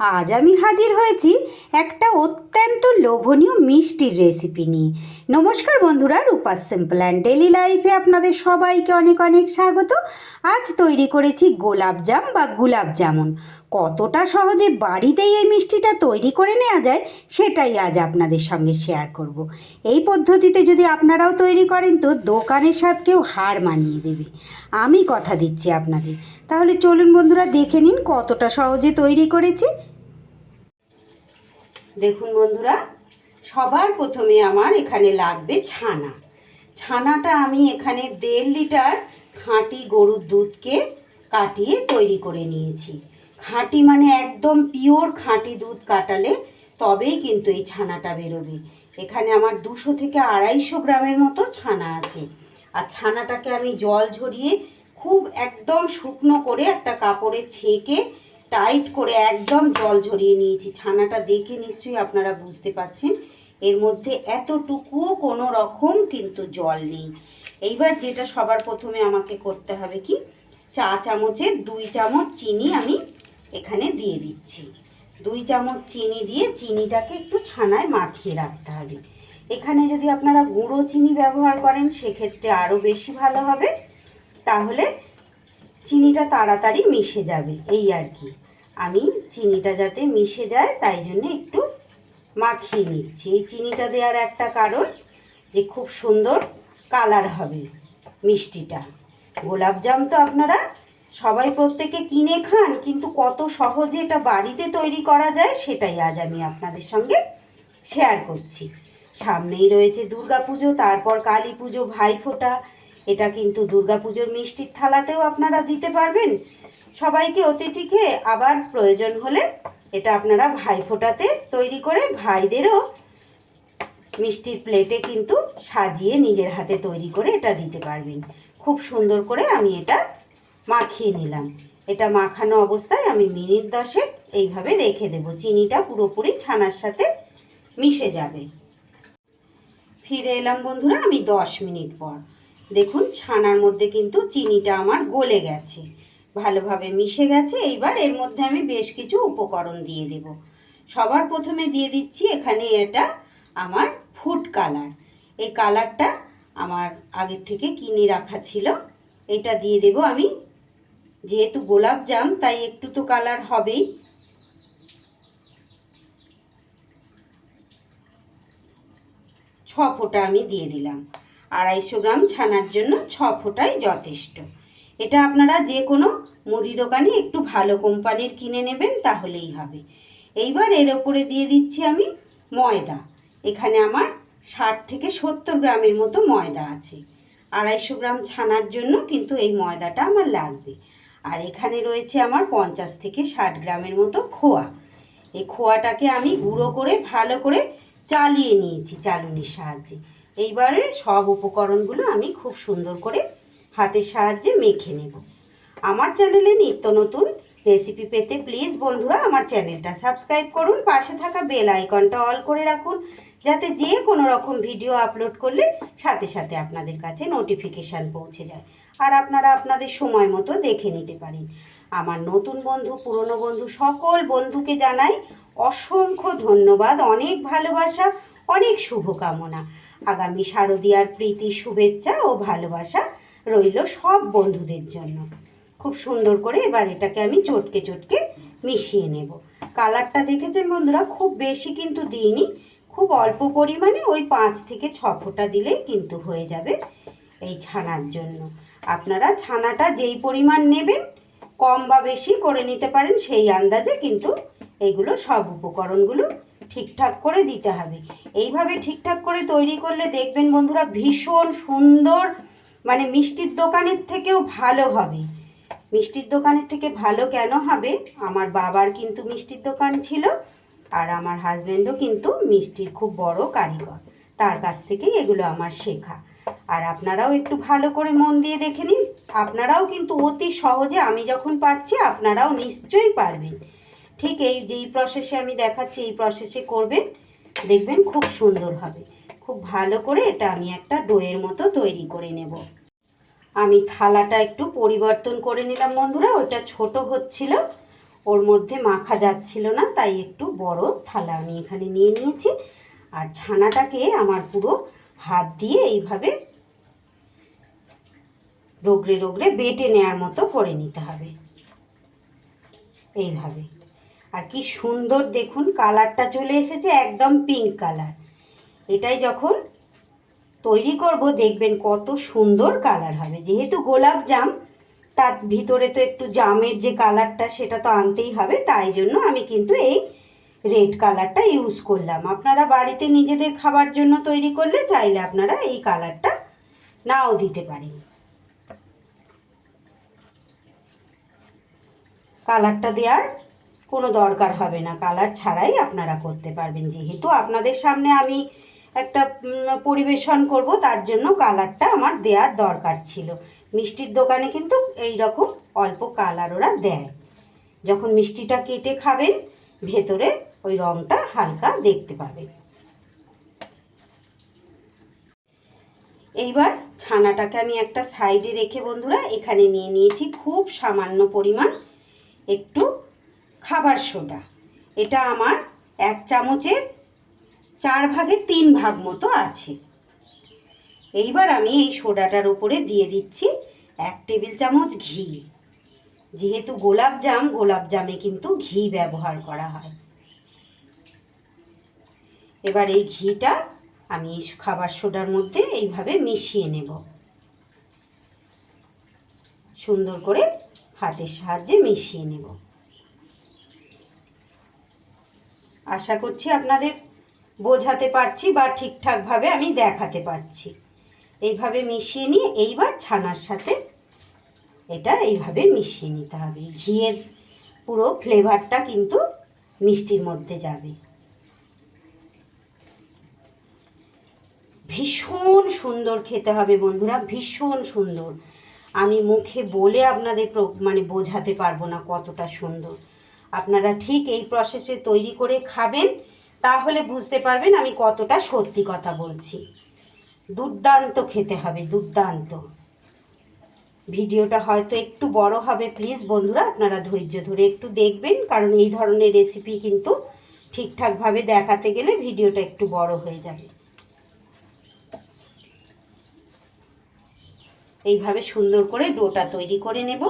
আজ আমি হাজির হয়েছি একটা অত্যন্ত লোভনীয় মিষ্টির রেসিপি নিয়ে। নমস্কার বন্ধুরা, রূপাস সিম্পল অ্যান্ড ডেলি লাইফে আপনাদের সবাইকে অনেক অনেক স্বাগত। আজ তৈরি করেছি গোলাপজাম বা গুলাব জামুন। কতটা সহজে বাড়িতেই এই মিষ্টিটা তৈরি করে নেওয়া যায় সেটাই আজ আপনাদের সঙ্গে শেয়ার করব। এই পদ্ধতিতে যদি আপনারাও তৈরি করেন তো দোকানের স্বাদকেও হার মানিয়ে দেবে, আমি কথা দিচ্ছি আপনাদের। তাহলে চলুন বন্ধুরা, দেখে নিন কতটা সহজে তৈরি করেছি। দেখুন বন্ধুরা, সবার প্রথমে আমার এখানে লাগবে ছানা। ছানাটা আমি এখানে 1.5 লিটার খাঁটি গরুর দুধকে কাটিয়ে তৈরি করে নিয়েছি। খাঁটি মানে একদম পিওর খাঁটি দুধ কাটালে তবেই কিন্তু এই ছানাটা বেরোবে। এখানে আমার 200 থেকে 250 গ্রামের মতো ছানা আছে। আর ছানাটাকে আমি জল ঝরিয়ে খুব একদম শুকনো করে একটা কাপড়ে ছেঁকে টাইট করে একদম জল ঝরিয়ে নিয়েছি। ছানাটা দেখে নিশ্চয়ই আপনারা বুঝতে পারছেন এর মধ্যে এতটুকুও কোনো রকম কিন্তু জল নেই। এইবার যেটা সবার প্রথমে আমাকে করতে হবে কি, চা চামচের 2 চামচ চিনি আমি এখানে দিয়ে দিচ্ছি। 2 চামচ চিনি দিয়ে চিনিটাকে একটু ছানায় মাখিয়ে রাখতে হবে। এখানে যদি আপনারা গুঁড়ো চিনি ব্যবহার করেন সেক্ষেত্রে আরও বেশি ভালো হবে, তাহলে চিনিটা তাড়াতাড়ি মিশে যাবে। এই আর কি, আমি চিনিটা যাতে মিশে যায় তাই জন্য একটু মাখিয়ে নিচ্ছি। এই চিনিটা দেওয়ার একটা কারণ যে খুব সুন্দর কালার হবে মিষ্টিটা। গোলাপজাম তো আপনারা সবাই প্রত্যেকে কিনে খান, কিন্তু কত সহজে এটা বাড়িতে তৈরি করা যায় সেটাই আজ আমি আপনাদের সঙ্গে শেয়ার করছি। সামনেই রয়েছে দুর্গাপুজো, তারপর কালী পুজো, ভাইফোঁটা। এটা কিন্তু দুর্গাপুজোর মিষ্টির থালাতেও আপনারা দিতে পারবেন সবাইকে, অতিথিকে। আবার প্রয়োজন হলে এটা আপনারা ভাইফোঁটাতে তৈরি করে ভাইদেরও মিষ্টির প্লেটে কিন্তু সাজিয়ে নিজের হাতে তৈরি করে এটা দিতে পারবেন। খুব সুন্দর করে আমি এটা মাখিয়ে নিলাম। এটা মাখানো অবস্থায় আমি মিনিট 10 এইভাবে রেখে দেব। চিনিটা পুরোপুরি ছানার সাথে মিশে যাবে। ফিরে এলাম বন্ধুরা আমি 10 মিনিট পর। দেখুন ছানার মধ্যে কিন্তু চিনিটা আমার গলে গেছে, ভালোভাবে মিশে গেছে। এইবার এর মধ্যে আমি বেশ কিছু উপকরণ দিয়ে দেব। সবার প্রথমে দিয়ে দিচ্ছি এখানে এটা আমার ফুড কালার। এই কালারটা আমার আগের থেকে কিনে রাখা ছিল, এটা দিয়ে দেব আমি। যেহেতু গোলাপজাম তাই একটু তো কালার হবেই। 6 ফোঁটা আমি দিয়ে দিলাম। 250 গ্রাম ছানার জন্য 6 ফোঁটাই যথেষ্ট। এটা আপনারা যে কোনো মুদি দোকানে একটু ভালো কোম্পানির কিনে নেবেন, তাহলেই হবে। এইবার এর ওপরে দিয়ে দিচ্ছি আমি ময়দা। এখানে আমার 60 থেকে 70 গ্রামের মতো ময়দা আছে। 250 গ্রাম ছানার জন্য কিন্তু এই ময়দাটা আমার লাগবে। আর এখানে রয়েছে আমার 50 থেকে 60 গ্রামের মতো খোয়া। এই খোয়াটাকে আমি গুঁড়ো করে ভালো করে চালিয়ে নিয়েছি চালুনির সাহায্যে। এইবারে সব উপকরণগুলো আমি খুব সুন্দর করে হাতের সাহায্যে মেখে নেব। আমার চ্যানেলে নিত্য নতুন রেসিপি পেতে প্লিজ বন্ধুরা আমার চ্যানেলটা সাবস্ক্রাইব করুন, পাশে থাকা বেল আইকনটা অল করে রাখুন, যাতে যে কোনো রকম ভিডিও আপলোড করলে সাথে সাথে আপনাদের কাছে নোটিফিকেশান পৌঁছে যায় আর আপনারা আপনাদের সময় মতো দেখে নিতে পারেন। আমার নতুন বন্ধু, পুরনো বন্ধু, সকল বন্ধুকে জানাই অসংখ্য ধন্যবাদ, অনেক ভালোবাসা, অনেক শুভকামনা। আগামী শারদীয়ার প্রীতি, শুভেচ্ছা ও ভালোবাসা রইল সব বন্ধুদের জন্য। খুব সুন্দর করে এবার এটাকে আমি চটকে চটকে মিশিয়ে নেব। কালারটা দেখেছেন বন্ধুরা, খুব বেশি কিন্তু দিইনি, খুব অল্প পরিমাণে ওই 5 থেকে 6 ফোঁটা দিলেই কিন্তু হয়ে যাবে এই ছানার জন্য। আপনারা ছানাটা যেই পরিমাণ নেবেন কম বা বেশি করে নিতে পারেন, সেই আন্দাজে কিন্তু এগুলো সব উপকরণগুলো ঠিকঠাক করে দিতে হবে। এইভাবে ঠিকঠাক করে তৈরি করলে দেখবেন বন্ধুরা ভীষণ সুন্দর, মানে মিষ্টির দোকানের থেকেও ভালো হবে। মিষ্টির দোকানের থেকে ভালো কেন হবে, আমার বাবার কিন্তু মিষ্টির দোকান ছিল আর আমার হাজব্যান্ডও কিন্তু মিষ্টির খুব বড় কারিগর, তার কাছ থেকেই এগুলো আমার শেখা। আর আপনারাও একটু ভালো করে মন দিয়ে দেখে নিন, আপনারাও কিন্তু অতি সহজে আমি যখন পারছি আপনারাও নিশ্চয়ই পারবেন। ঠিক এই যেই প্রসেসে আমি দেখাচ্ছি এই প্রসেসে করবেন, দেখবেন খুব সুন্দর হবে। খুব ভালো করে এটা আমি একটা ডোয়ের মতো তৈরি করে নেব। আমি থালাটা একটু পরিবর্তন করে নিলাম বন্ধুরা, ওইটা ছোট হচ্ছিল, ওর মধ্যে মাখা যাচ্ছিল না, তাই একটু বড় থালা আমি এখানে নিয়ে নিয়েছি। আর ছানাটাকে আমার পুরো হাত দিয়ে এইভাবে রগড়ে রগড়ে বেটে নেওয়ার মতো করে নিতে হবে এইভাবে। আর কি সুন্দর দেখুন কালারটা চলে এসেছে, একদম পিঙ্ক কালার। এটাই যখন তৈরি করব দেখবেন কত সুন্দর কালার হবে। যেহেতু গোলাপ জাম, তার ভিতরে তো একটু জামের যে কালারটা সেটা তো আনতেই হবে, তাই জন্য আমি কিন্তু এই রেড কালারটা ইউজ করলাম। আপনারা বাড়িতে নিজেদের খাবার জন্য তৈরি করলে চাইলে আপনারা এই কালারটা নাও দিতে পারেন। কালারটা দেওয়ার কোনো দরকার হবে না, কালার ছাড়াই আপনারা করতে পারবেন। যেহেতু আপনাদের সামনে আমি একটা পরিবেশন করব, তার জন্য কালারটা আমার দেওয়ার দরকার ছিল। মিষ্টির দোকানে কিন্তু এই রকম অল্প কালার ওরা দেয়। যখন মিষ্টিটা কেটে খাবেন ভেতরে ওই রঙটা হালকা দেখতে পাবেন। এইবার ছানাটাকে আমি একটা সাইডে রেখে বন্ধুরা এখানে নিয়ে নিয়েছি খুব সামান্য পরিমাণ একটু খাবার সোডা। এটা আমার 1 চামচের 4 ভাগের 3 ভাগ মতো আছে। এইবার আমি এই সোডাটার উপরে দিয়ে দিচ্ছি 1 টেবিল চামচ ঘি। যেহেতু গোলাপ জামে কিন্তু ঘি ব্যবহার করা হয়। এবার এই ঘিটা আমি খাবার সোডার মধ্যে এইভাবে মিশিয়ে নেব, সুন্দর করে হাতের সাহায্যে মিশিয়ে নেব। আশা করছি আপনাদের বোঝাতে পারছি বা ঠিকঠাকভাবে আমি দেখাতে পারছি। এইভাবে মিশিয়ে নিয়ে এইবার ছানার সাথে এটা এইভাবে মিশিয়ে নিতে হবে। ঘিয়ের পুরো ফ্লেভারটা কিন্তু মিষ্টির মধ্যে যাবে। ভীষণ সুন্দর খেতে হবে বন্ধুরা, ভীষণ সুন্দর। আমি মুখে বলে আপনাদের বোঝাতে পারবো না কতটা সুন্দর। আপনারা ঠিক এই প্রসেসে তৈরি করে খাবেন, তাহলে বুঝতে পারবেন আমি কতটা সত্যি কথা বলছি। দুর্দান্ত খেতে হবে, দুর্দান্ত। ভিডিওটা হয়তো একটু বড় হবে, প্লিজ বন্ধুরা আপনারা ধৈর্য ধরে একটু দেখবেন, কারণ এই ধরনের রেসিপি কিন্তু ঠিকঠাকভাবে দেখাতে গেলে ভিডিওটা একটু বড় হয়ে যাবে। এইভাবে সুন্দর করে ডোটা তৈরি করে নেব।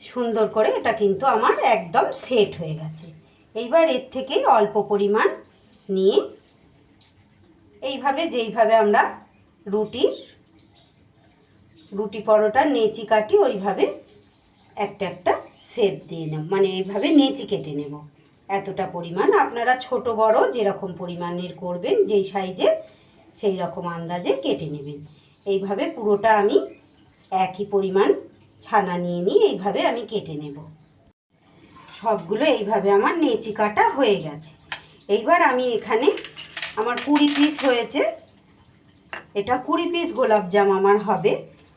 সুন্দর করে এটা কিন্তু আমার একদম সেট হয়ে গেছে। এইবার এর থেকে অল্প পরিমাণ নিয়ে এইভাবে যেইভাবে আমরা রুটি পরোটার নেচি কাটি ওইভাবে একটা একটা শেপ দিয়ে নেব, এইভাবে নেচি কেটে নেব। এতটা পরিমাণ আপনারা ছোট বড় যেরকম পরিমাণের করবেন, যেই সাইজের সেই রকম আন্দাজে কেটে নেবেন। এইভাবে পুরোটা আমি একই পরিমাণ ছানা নিয়ে এইভাবে আমি কেটে নেব। সবগুলো এইভাবে আমার নেচি কাটা হয়ে গেছে। এইবার আমি এখানে আমার 20 পিস হয়েছে, এটা 20 পিস গোলাপ জাম আমার হবে।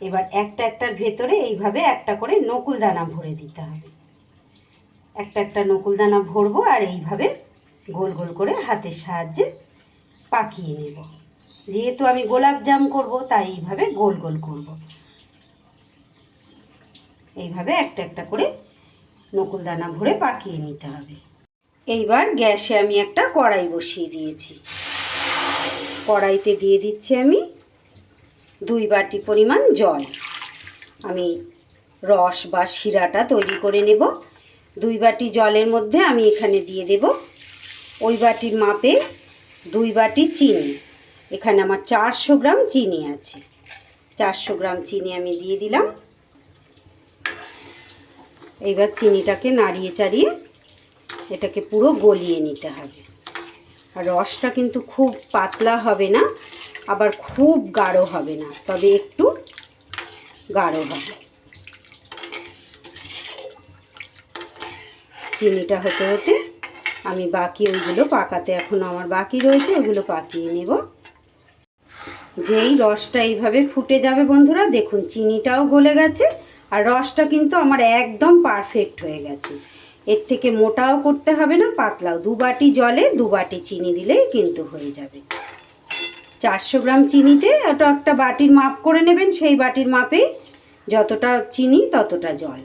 এবার একটার ভেতরে এইভাবে একটা করে নকুলদানা ভরে দিতে হবে। একটা নকুলদানা ভরবো আর এইভাবে গোল গোল করে হাতের সাহায্যে পাকিয়ে নেব। যেহেতু আমি গোলাপ জাম করব তাই এইভাবে গোল গোল করব। এইভাবে একটা করে নকুলদানা ভরে পাকিয়ে নিতে হবে। এইবার গ্যাসে আমি একটা কড়াই বসিয়ে দিয়েছি। কড়াইতে দিয়ে দিচ্ছি আমি 2 বাটি পরিমাণ জল। আমি রস বা শিরাটা তৈরি করে নেব। 2 বাটি জলের মধ্যে আমি এখানে দিয়ে দেব ওই বাটির মাপে 2 বাটি চিনি। এখানে আমার 400 গ্রাম চিনি আছে। 400 গ্রাম চিনি আমি দিয়ে দিলাম। এইবার চিনিটাকে নাড়িয়ে চাড়িয়ে এটাকে পুরো গলিয়ে নিতে হবে। আর রসটা কিন্তু খুব পাতলা হবে না, আবার খুব গাঢ় হবে না, তবে একটু গাঢ় হবে। চিনিটা হতে হতে আমি বাকি ওইগুলো পাকাতে এখনো আমার বাকি রয়েছে, ওইগুলো পাকিয়ে নেব। যেই রসটা এইভাবে ফুটে যাবে বন্ধুরা, দেখুন চিনিটাও গলে গেছে আর রসটা কিন্তু আমার একদম পারফেক্ট হয়ে গেছে। এর থেকে মোটাও করতে হবে না, পাতলাও। 2 বাটি জলে 2 বাটি চিনি দিলেই কিন্তু হয়ে যাবে। 400 গ্রাম চিনিতে ওটা একটা বাটির মাপ করে নেবেন, সেই বাটির মাপে যতটা চিনি ততটা জল।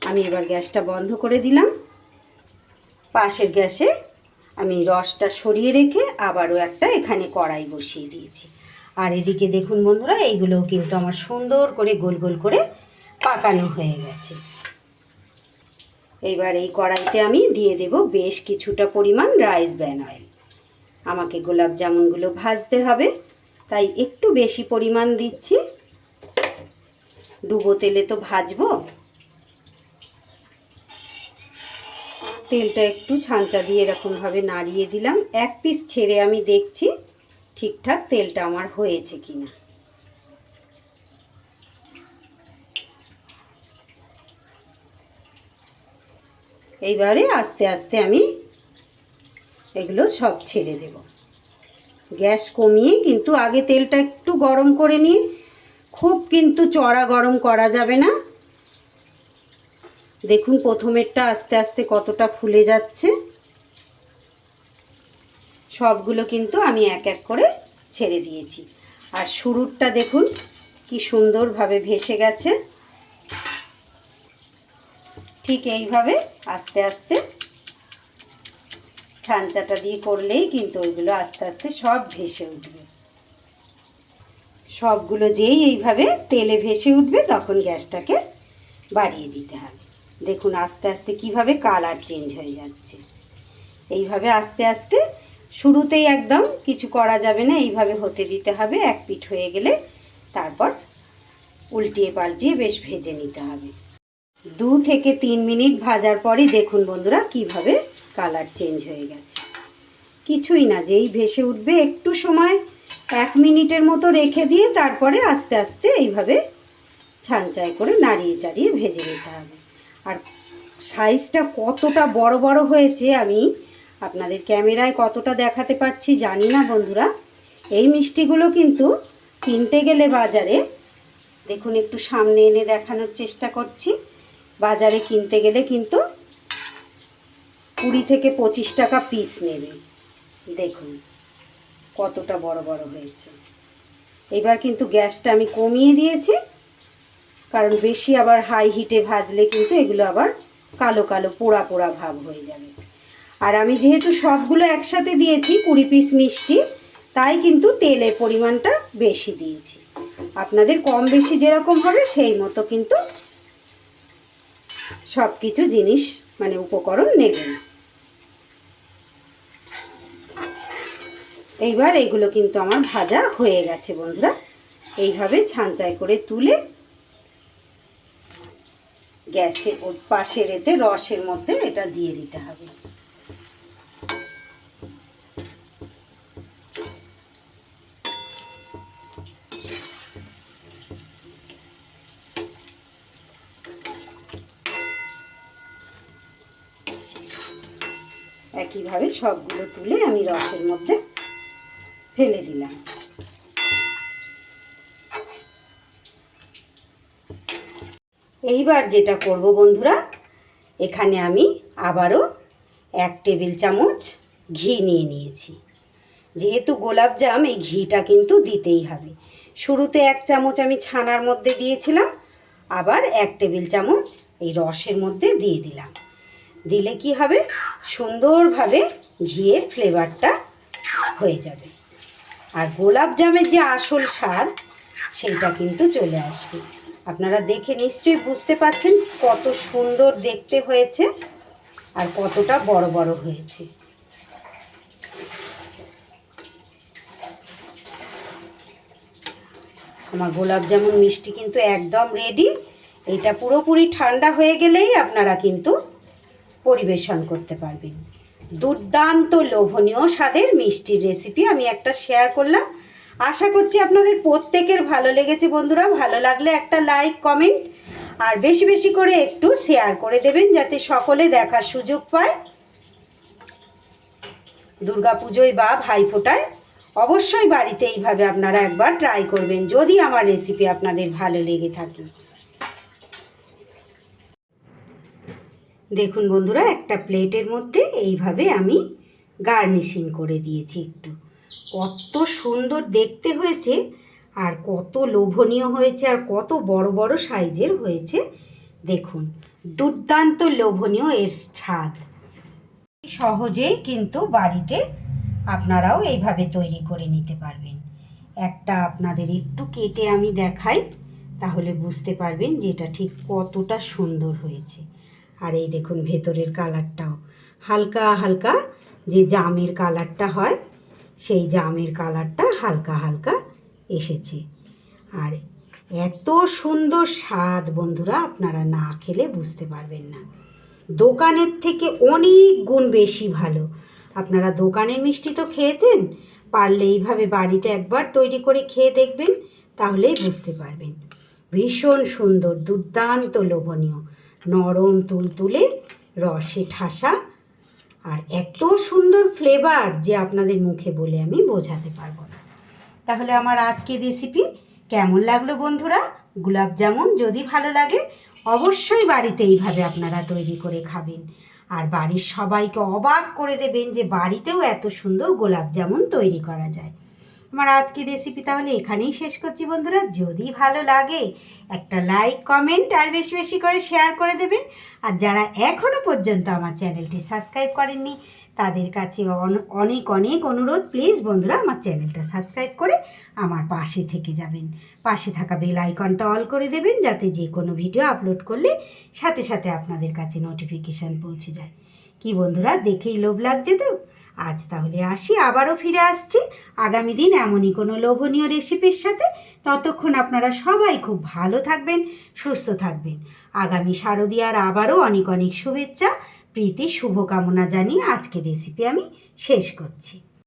আমি এবার গ্যাসটা বন্ধ করে দিলাম। পাশের গ্যাসে আমি রসটা সরিয়ে রেখে আবারও একটা এখানে কড়াই বসিয়ে দিয়েছি। আর এদিকে দেখুন বন্ধুরা, এইগুলোও কিন্তু আমার সুন্দর করে গোল গোল করে পাকানো হয়ে গেছে। এইবার এই কড়াইতে আমি দিয়ে দেব বেশ কিছুটা পরিমাণ রাইস ব্র্যান অয়েল। আমাকে গোলাপ জামুনগুলো ভাজতে হবে, তাই একটু বেশি পরিমাণ দিচ্ছি। ডুবো তেলে তো ভাজবো। তেলটা একটু ছাঁচা দিয়ে এরকমভাবে নাড়িয়ে দিলাম। এক পিস ছেড়ে আমি দেখছি ঠিকঠাক তেলটা আমার হয়েছে কিনা। এইবারে আস্তে আস্তে আমি এগুলো সব ছেড়ে দেব। গ্যাস কমিয়ে কিন্তু আগে তেলটা একটু গরম করে নিয়ে, খুব কিন্তু চড়া গরম করা যাবে না। দেখুন প্রথমেরটা আস্তে আস্তে কতটা ফুলে যাচ্ছে। সবগুলো কিন্তু আমি এক এক করে ছেড়ে দিয়েছি। আর শুরুরটা দেখুন কি সুন্দরভাবে ভেসে গেছে। ঠিক এইভাবে আস্তে আস্তে ছাঁচাটা দিয়ে করলেই কিন্তু ওইগুলো আস্তে আস্তে সব ভেসে উঠবে। সবগুলো যেই এইভাবে তেলে ভেসে উঠবে তখন গ্যাসটাকে বাড়িয়ে দিতে হবে। দেখুন আস্তে আস্তে কিভাবে কালার চেঞ্জ হয়ে যাচ্ছে। এইভাবে আস্তে আস্তে, শুরুতেই একদম কিছু করা যাবে না, এইভাবে হতে দিতে হবে। এক পিঠ হয়ে গেলে তারপর উল্টিয়ে পাল্টিয়ে বেশ ভেজে নিতে হবে। 2 থেকে 3 মিনিট ভাজার পরই দেখুন বন্ধুরা কিভাবে কালার চেঞ্জ হয়ে গেছে। কিছুই না, যেই ভেসে উঠবে একটু সময় 1 মিনিটের মতো রেখে দিয়ে তারপরে আস্তে আস্তে এইভাবে ছাঁচাই করে নাড়িয়ে চাড়িয়ে ভেজে নিতে হবে। আর সাইজটা কতটা বড় বড় হয়েছে আমি আপনাদের ক্যামেরায় কতটা দেখাতে পারছি জানি না বন্ধুরা। এই মিষ্টিগুলো কিন্তু কিনতে গেলে বাজারে, দেখুন একটু সামনে এনে দেখানোর চেষ্টা করছি, বাজারে কিনতে গেলে কিন্তু 20 থেকে 25 টাকা পিস নেবে। দেখুন কতটা বড় বড় হয়েছে। এবার কিন্তু গ্যাসটা আমি কমিয়ে দিয়েছি, কারণ বেশি আবার হাই হিটে ভাজলে কিন্তু এগুলো আবার কালো কালো পোড়া পোড়া ভাব হয়ে যাবে। আর আমি যেহেতু সবগুলো একসাথে দিয়েছি 20 পিস মিষ্টি, তাই কিন্তু তেলের পরিমাণটা বেশি দিয়েছি। আপনাদের কম বেশি যেরকম হবে সেই মতো কিন্তু সব কিছু জিনিস মানে উপকরণ নেবেন। এইবার এগুলো কিন্তু আমার ভাজা হয়ে গেছে বন্ধুরা। এইভাবে ছাঁচাই করে তুলে গ্যাসে পাশে রেখে রসের মধ্যে এটা দিয়ে দিতে হবে। একইভাবে সবগুলো তুলে আমি রসের মধ্যে ফেলে দিলাম। এইবার যেটা করব বন্ধুরা, এখানে আমি আবারও 1 টেবিল চামচ ঘি নিয়ে নিয়েছি। যেহেতু গোলাপজাম, এই ঘিটা কিন্তু দিতেই হবে। শুরুতে 1 চামচ আমি ছানার মধ্যে দিয়েছিলাম, আবার 1 টেবিল চামচ এই রসের মধ্যে দিয়ে দিলাম। দিলে কি হবে, সুন্দরভাবে ঘিয়ের ফ্লেভারটা হয়ে যাবে। আর গোলাপজামের যে আসল স্বাদ সেইটা কিন্তু চলে আসবে। আপনারা দেখে নিশ্চয়ই বুঝতে পারছেন কত সুন্দর দেখতে হয়েছে আর কতটা বড় বড় হয়েছে। আমার গোলাপজামুন মিষ্টি কিন্তু একদম রেডি। এটা পুরোপুরি ঠান্ডা হয়ে গেলেই আপনারা কিন্তু পরিবেশন করতে পারবেন। দুর্দান্ত লোভনীয় স্বাদের মিষ্টির রেসিপি আমি একটা শেয়ার করলাম। আশা করছি আপনাদের প্রত্যেকের ভালো লেগেছে বন্ধুরা। ভালো লাগলে একটা লাইক, কমেন্ট আর বেশি বেশি করে একটু শেয়ার করে দেবেন, যাতে সকলে দেখার সুযোগ পায়। দুর্গাপুজোয় বা ভাইফোঁটায় অবশ্যই বাড়িতে এইভাবে আপনারা একবার ট্রাই করবেন, যদি আমার রেসিপি আপনাদের ভালো লেগে থাকে। দেখুন বন্ধুরা, একটা প্লেটের মধ্যে এইভাবে আমি গার্নিশিং করে দিয়েছি। একটু কত সুন্দর দেখতে হয়েছে আর কত লোভনীয় হয়েছে আর কত বড় বড় সাইজের হয়েছে। দেখুন দুর্দান্ত লোভনীয় এর স্বাদ। সহজেই কিন্তু বাড়িতে আপনারাও এইভাবে তৈরি করে নিতে পারবেন। একটা আপনাদের একটু কেটে আমি দেখাই, তাহলে বুঝতে পারবেন যে এটা ঠিক কতটা সুন্দর হয়েছে। আর এই দেখুন ভেতরের কালারটাও হালকা হালকা, যে জামের কালারটা হয় সেই জামের কালারটা হালকা হালকা এসেছে। আর এত সুন্দর স্বাদ বন্ধুরা, আপনারা না খেলে বুঝতে পারবেন না। দোকানের থেকে অনেক গুণ বেশি ভালো। আপনারা দোকানের মিষ্টি তো খেয়েছেন, পারলে এইভাবে বাড়িতে একবার তৈরি করে খেয়ে দেখবেন, তাহলেই বুঝতে পারবেন। ভীষণ সুন্দর, দুর্দান্ত লোভনীয়, নরম তুলতুলে, রসে ঠাসা, আর এত সুন্দর ফ্লেভার যে আপনাদের মুখে বলে আমি বোঝাতে পারবো না। তাহলে আমার আজকের রেসিপি কেমন লাগলো বন্ধুরা? গোলাপ জামুন যদি ভালো লাগে অবশ্যই বাড়িতে এইভাবে আপনারা তৈরি করে খাবেন, আর বাড়ির সবাইকে অবাক করে দেবেন যে বাড়িতেও এত সুন্দর গোলাপ জামুন তৈরি করা যায়। আমার আজকের রেসিপি তাহলে এখানেই শেষ করছি বন্ধুরা। যদি ভালো লাগে একটা লাইক, কমেন্ট আর বেশি বেশি করে শেয়ার করে দেবেন। আর যারা এখনও পর্যন্ত আমার চ্যানেলটি সাবস্ক্রাইব করেননি তাদের কাছে অনেক অনেক অনুরোধ, প্লিজ বন্ধুরা আমার চ্যানেলটা সাবস্ক্রাইব করে আমার পাশে থেকে যাবেন। পাশে থাকা বেল আইকনটা অল করে দেবেন, যাতে যে কোনো ভিডিও আপলোড করলে সাথে সাথে আপনাদের কাছে নোটিফিকেশান পৌঁছে যায়। কি বন্ধুরা, দেখেই লোভ লাগছে তো? আজ তাহলে আসি, আবারও ফিরে আসছি আগামী দিন এমনই কোনো লোভনীয় রেসিপির সাথে। ততক্ষণ আপনারা সবাই খুব ভালো থাকবেন, সুস্থ থাকবেন। আগামী শারদীয়ার আবারও অনেক অনেক শুভেচ্ছা, প্রীতি, শুভকামনা জানিয়ে আজকের রেসিপি আমি শেষ করছি।